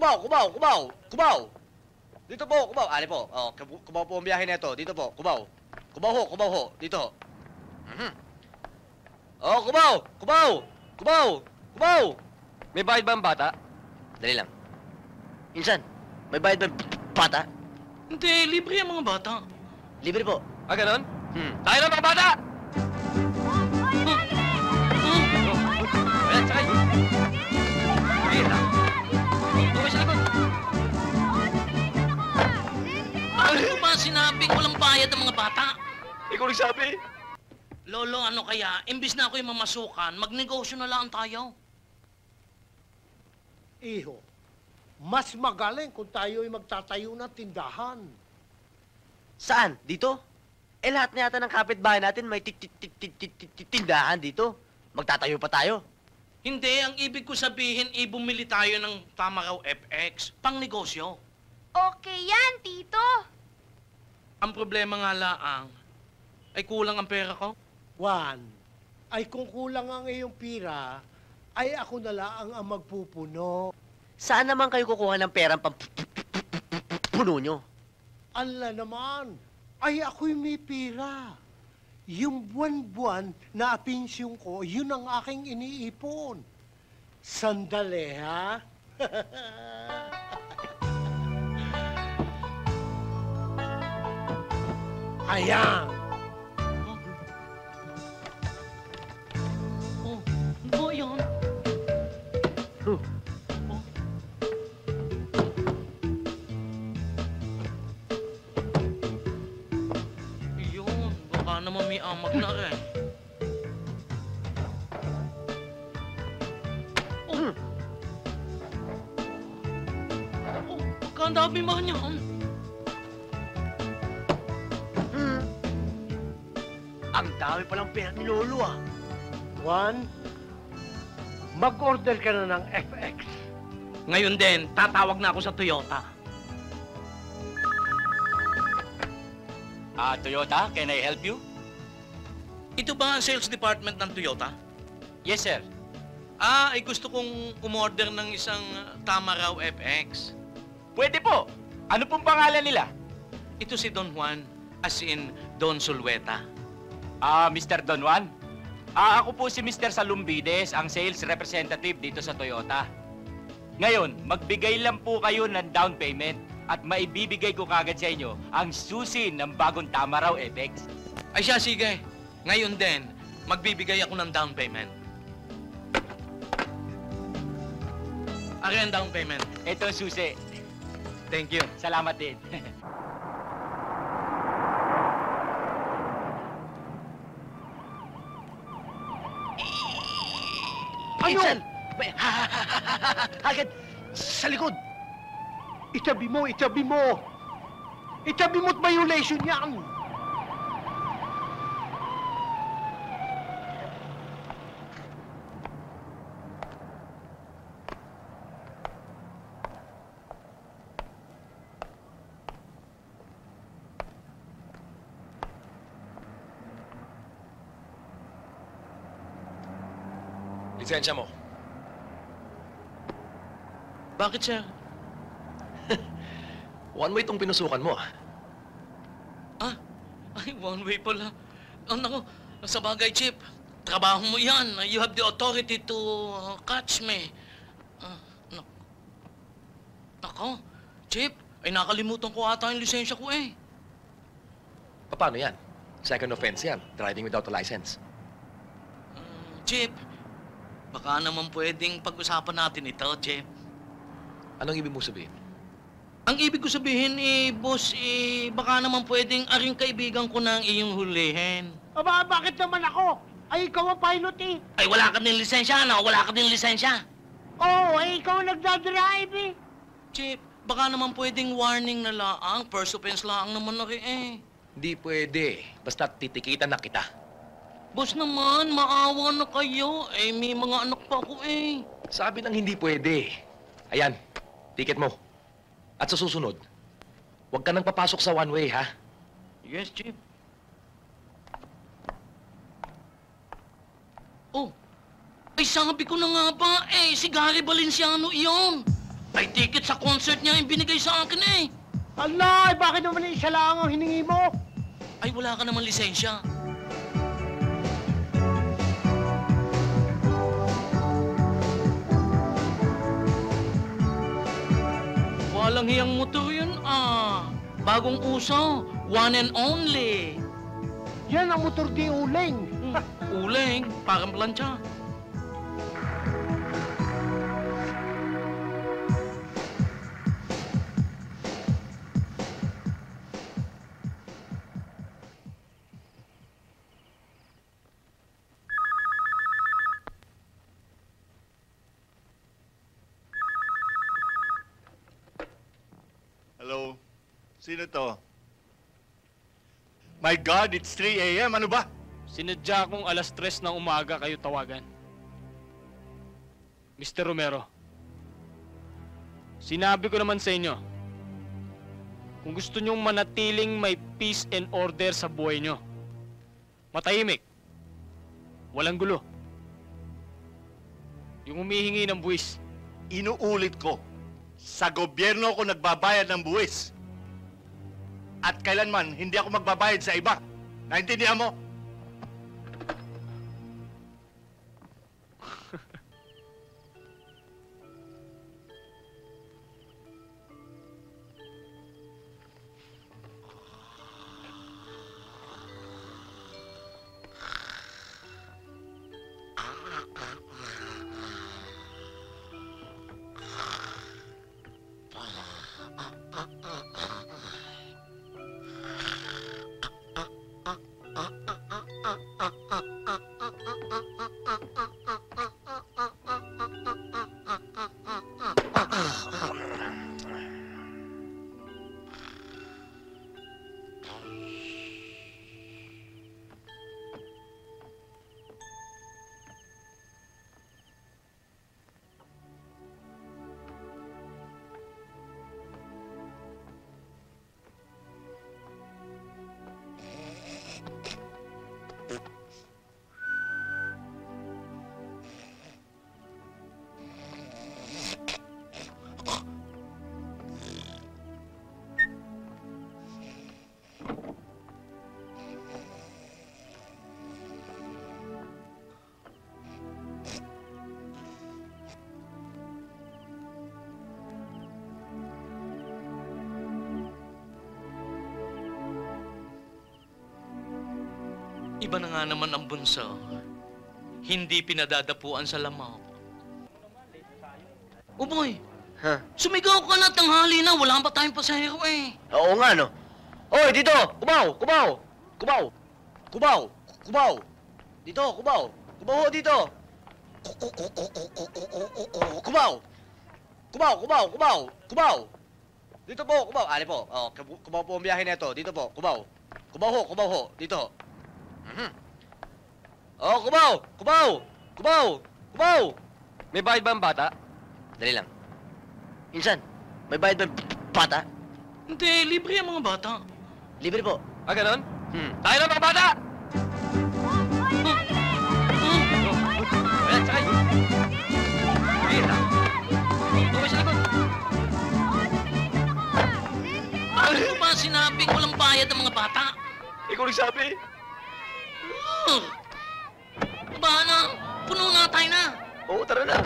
Kubaw, kubaw, kubaw, kubaw! Dito po, kubaw. Ali po. Oh, kubaw po ang biyahe nito. Dito po, kubaw. Kubaw ho. Dito ho. Oh, kubaw! Kubaw! Kubaw! Kubaw! May bayad ba ang bata? Dali lang. Insan, may bayad ba ang bata? Hindi, libre ang mga bata. Libre po. Ah, ganon? Tayo na mga bata! Ayan, sakay! Ayan na. Tuloy sa likod. Ano ba sinabing walang bayad ang mga bata? Ikaw nagsabi. Lolo, ano kaya? Imbis na ako yung mamasukan, magnegosyo na lang tayo. Iho, mas magaling kung tayo ay magtatayo ng tindahan. Saan? Dito? Eh, lahat na yata ng kapitbahay natin may tindahan dito. Magtatayo pa tayo. Hindi, ang ibig ko sabihin, bumili tayo ng Tamaraw FX, pang negosyo. Okay yan, Tito. Ang problema nga laang, ay kulang ang pera ko. Juan, ay kung kulang ang iyong pira, ay ako na lang ang magpupuno. Saan naman kayo kukuha ng perang puno nyo? Ala naman, ay ako'y may pira. Yung buwan-buwan na pensyong ko, yun ang aking iniipon. Sandali, ha? Ayan. Oh, ano ba yan? Yun, baka naman may amag na rin. Oh, baka ang dami ba niyan? Ang dami palang pera ni Lolo, ah. Juan, mag-order ka na ng FX. Ngayon din, tatawag na ako sa Toyota. Toyota, can I help you? Ito ba ang sales department ng Toyota? Yes, sir. Ay gusto kong umorder ng isang Tamaraw FX. Pwede po. Ano pong pangalan nila? Ito si Don Juan, as in Don Sulweta. Mr. Don Juan. Ako po si Mr. Salumbides, ang sales representative dito sa Toyota. Ngayon, magbigay lang po kayo ng down payment at maibibigay ko kagad sa inyo ang susi ng bagong Tamaraw FX. Ay siya, sige. Ngayon din, magbibigay ako ng down payment. Ari ang down payment. Ito ang susi. Thank you. Salamat din. Insan! Agad! Sa likod! Itabi mo, itabi mo! Itabi mo't violation yan! Lisensya mo. Bakit, sir? One way itong pinusukan mo, ah. Ay, one way pala. Naku, sa bagay, Chip. Trabaho mo yan. You have the authority to catch me. Nako, Chip. Ay, nakalimutan ko ata yung lisensya ko eh. Paano yan? Second offense yan. Driving without a license. Chip, baka naman pwedeng pag-usapan natin ito, Chip. Anong ibig mo sabihin? Ang ibig ko sabihin, boss, baka naman pwedeng aring kaibigan ko na ang iyong hulihin. Aba, bakit naman ako? Ay, ikaw ang pilot eh. Ay, wala ka din lisensya, no? Wala ka din lisensya. Oo, ay ikaw ang nagdadrive eh. Chip, baka naman pwedeng warning na laang. First offense laang naman na rin eh. Hindi pwede. Basta titikitan na kita. Boss naman, maawa na kayo. Eh, may mga anak pa ako eh. Sabi ng hindi pwede. Ayan, ticket mo. At sa susunod, huwag ka nang papasok sa one way, ha? Yes, Chip. Oh, ay sabi ko na nga ba, si Gary Valenciano iyon. Ay, ticket sa concert niya yung binigay sa akin eh. Alay, bakit naman isa lang ang hiningi mo? Ay, wala ka naman lisensya. Walang hiyang motor yun ah. Bagong uso. One and only. Yan ang motor di uling. Uling, parang plancha. Hello? Sino to? My God, it's 3 a.m. Ano ba? Sinadya kong alas 3 ng umaga kayo tawagan. Mr. Romero, sinabi ko naman sa inyo, kung gusto nyong manatiling may peace and order sa buhay nyo, matahimik, walang gulo. Yung humihingi ng buwis, Inuulit ko, sa gobyerno ako nagbabayad ng buwis. At kailanman, hindi ako magbabayad sa iba. Naintindihan mo? Iba na nga naman ang bunso. Hindi pinadadapuan sa lamok. Oh boy, Ha? sumigaw ka na tanghali na. Wala pa tayong pasahero eh. Oo nga, no? Oy, dito! Kubaw! Kubaw! Kubaw! Kubaw! Kubaw! Dito, kubaw! Kubaw ho, dito! Kubaw! Kubaw! Kubaw! Kubaw! Kubaw! Dito po, kubaw! Ali po. Oh, kubaw po ang biyahe na ito. Dito po, kubaw. Kubaw ho, kubaw ho. Dito ho. Oh, kubaw! Kubaw! Kubaw! Kubaw! May bayad ba ang bata? Dali lang. Insan, may bayad ba yung bata? Hindi, libre ang mga bata. Libre po. Ah, ganon? Tayo na mga bata! Ayan, sakay! Ayun na! Tumay sa likod! Ano mo ba sinabing walang bayad ang mga bata? Ikaw nagsabi! Ba na, puno na tayo na. Oo, tara na!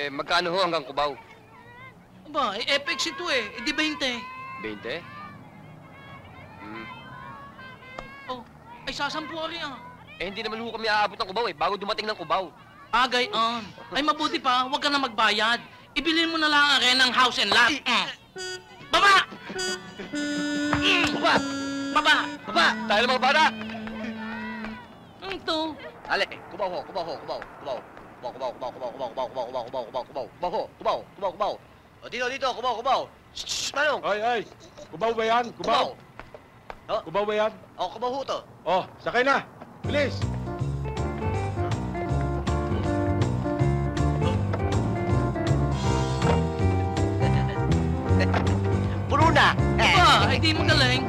Magkano ho hanggang Cubao? Aba, FX ito eh. Di 20. 20? Oh, ay sasampu rin ah. Hindi naman ho kami aabot ng Cubao bago dumating ng Cubao. Agay on. Ay mabuti pa, huwag ka na magbayad. Ibilin mo na lang ang ng house and lot. Baba! Baba! Baba! Baba! Tayo na mga bata! Ito. Ale, kubaw ho, kubaw ho, kubaw, kubaw. Kubaw, kubaw, kubaw, kubaw, kubaw, kubaw, kubaw, kubaw, kubaw, kubaw, kubaw, kubaw ho, kubaw, kubaw, kubaw. O, dito, dito, kubaw, kubaw. Shh, Manong! Ay! Kubaw ba yan? Kubaw! Oh, Kubaw ba yan? oh, kubaw ho to. Oh, sakay na! Bilis! Puno na! Aba, ay di magaling.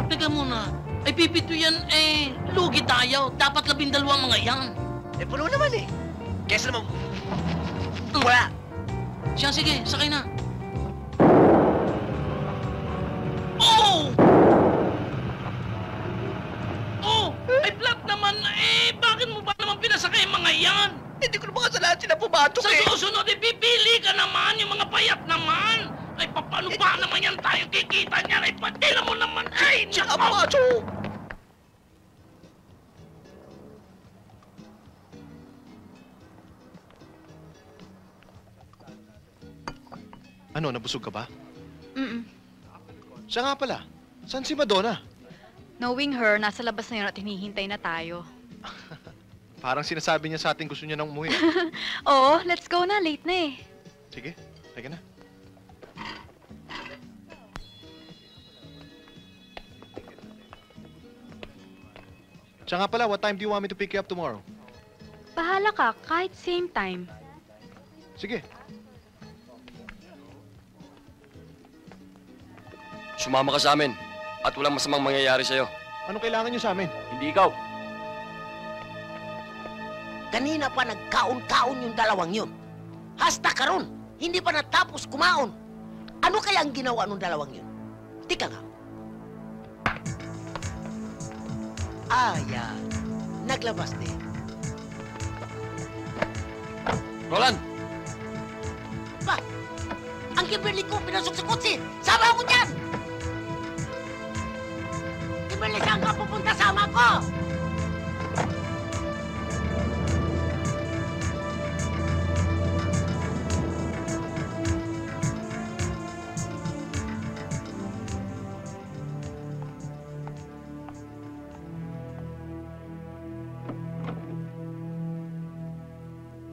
Teka muna. Ay, pipito yan, lugi tayo. Dapat 12 mga yan. Eh, puno naman eh. Kesa naman... Wala. Siya, sige, sakay na. Oh! Oh! Ay, flat naman. Bakit mo ba naman pinasakay yung mga yan? Hindi ko naman kasalanan sila pumatok Sa eh. susunod, pipili ka naman, yung mga payat naman. Ay, paano ba naman yan tayo kikita niyan? Ay, patila mo naman. Ay, Tsaka nako. pumasok. Ano, nabusog ka ba? Mm-mm. Siya nga pala. Saan si Madonna? Knowing her, nasa labas na yun at hinihintay na tayo. Parang sinasabi niya sa atin gusto niya nang umuwi. Oo, let's go na. Late na eh. Sige, teka na. Siya nga pala, what time do you want me to pick you up tomorrow? Bahala ka, kahit same time. Sige. Sumama ka sa amin at walang masamang mangyayari sa'yo. Ano kailangan niyo sa amin? Hindi ikaw. Kanina pa nagkaon-kaon yung dalawang yun. Hasta karon, hindi pa natapos kumaon. Ano kaya ang ginawa ng dalawang yun? Tika nga. Ayan, naglabas din. Roland! Ba, ang Kimberly ko pinasok sa kotse. Sama ako dyan! Kimberly, saan ka pupunta? Sama ko!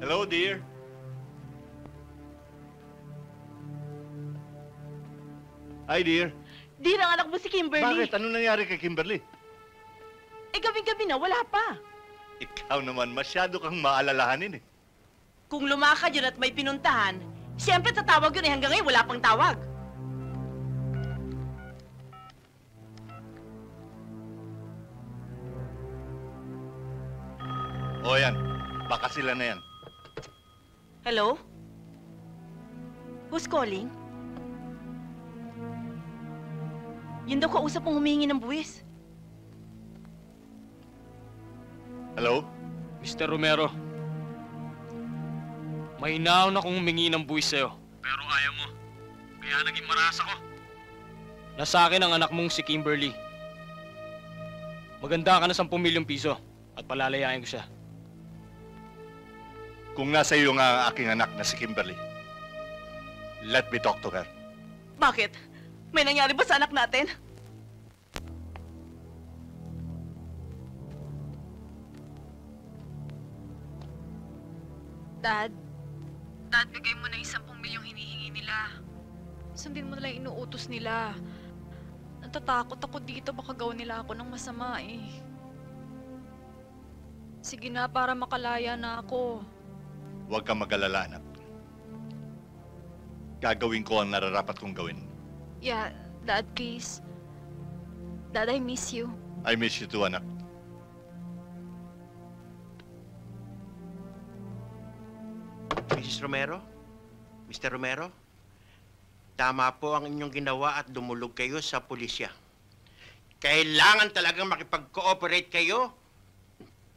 Hello, dear. Hi, dear. Dear, ang anak mo si Kimberly. Bakit? Ano nangyari kay Kimberly? Gabing-gabi na, wala pa. Ikaw naman, masyado kang maalalahanin eh. Kung lumakad yun at may pinuntahan, siyempre tatawag yun hanggang ngayon wala pang tawag. O yan, baka sila na yan. Hello? Who's calling? Yun daw kausap mong humingi ng buwis. Hello? Mr. Romero, may naon akong humingi ng buwis sa'yo. Pero ayaw mo. Kaya naging maras ako. Nasa akin ang anak mong si Kimberly. Maganda ka na 10 milyong piso at palalayain ko siya. Kung nasa iyo nga ang aking anak na si Kimberly, let me talk to her. Bakit? May nangyari ba sa anak natin? Dad, bigay mo na yung 10 milyong hinihingi nila. Sundin mo na lang inuutos nila. Natatakot ako dito, baka gawin nila ako ng masama eh. Sige na, para makalaya na ako. Huwag kang mag-alala, anak. Gagawin ko ang nararapat kong gawin. Yeah, Dad, please. Dad, I miss you. I miss you too, anak. Mrs. Romero? Mr. Romero? Tama po ang inyong ginawa at dumulog kayo sa pulisya. Kailangan talagang makipag-cooperate kayo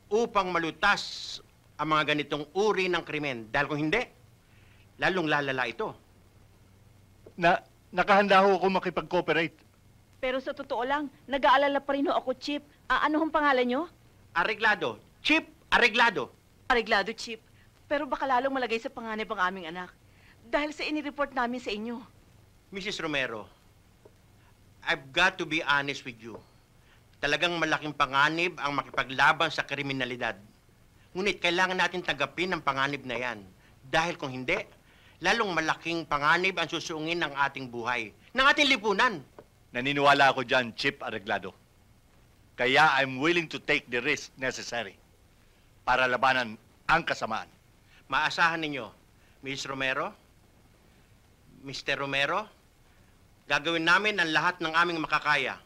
upang malutas ang mga ganitong uri ng krimen. Dahil kung hindi, lalong lalala ito. Nakahanda ho ako makipag-cooperate. Pero sa totoo lang, nag-aalala pa rin ho ako, Chip. Ano hong pangalan nyo? Areglado. Chip Areglado. Areglado, Chip. Pero baka lalong malagay sa panganib ang aming anak. Dahil sa inireport namin sa inyo. Mrs. Romero, I've got to be honest with you. Talagang malaking panganib ang makipaglaban sa kriminalidad. Ngunit kailangan natin tanggapin ang panganib na yan. Dahil kung hindi, lalong malaking panganib ang susuungin ng ating buhay, ng ating lipunan. Naniniwala ako dyan, Chip Areglado. Kaya I'm willing to take the risk necessary para labanan ang kasamaan. Maasahan ninyo, Mrs. Romero, Mr. Romero, gagawin namin ang lahat ng aming makakaya